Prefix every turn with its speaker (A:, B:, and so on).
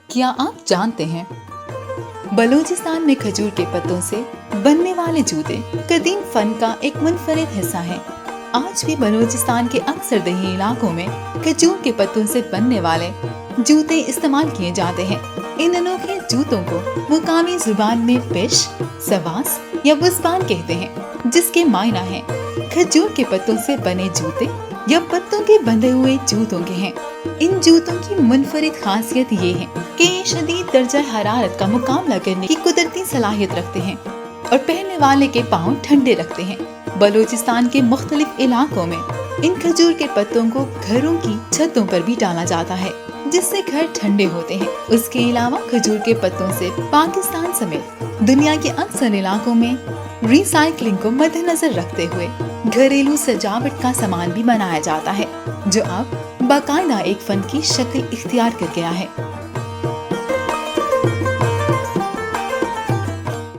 A: کیا آپ جانتے ہیں بلوچستان میں کھجور کے پتوں سے بننے والے جوتے قدیم فن کا ایک منفرد حصہ ہیں۔ آج بھی بلوچستان کے اکثر دیہی علاقوں میں کھجور کے پتوں سے بننے والے جوتے استعمال کیے جاتے ہیں۔ ان انوکھے جوتوں کو مقامی زبان میں پیش، سواس یا بزبان کہتے ہیں، جس کے معنی ہیں کھجور کے پتوں سے بنے جوتے یا پتوں کے بندھے ہوئے جوتوں کے ہیں۔ ان جوتوں کی منفرد خاصیت یہ ہے کہ یہ شدید درجہ حرارت کا مقابلہ کرنے کی قدرتی صلاحیت رکھتے ہیں اور پہننے والے کے پاؤں ٹھنڈے رکھتے ہیں۔ بلوچستان کے مختلف علاقوں میں ان کھجور کے پتوں کو گھروں کی چھتوں پر بھی ڈالا جاتا ہے، جس سے گھر ٹھنڈے ہوتے ہیں۔ اس کے علاوہ کھجور کے پتوں سے پاکستان سمیت دنیا کے اکثر علاقوں میں ری سائیکلنگ کو مد نظر رکھتے ہوئے گھریلو سجاوٹ کا سامان بھی بنایا جاتا ہے، جو اب باقاعدہ ایک فن کی شکل اختیار کر گیا ہے۔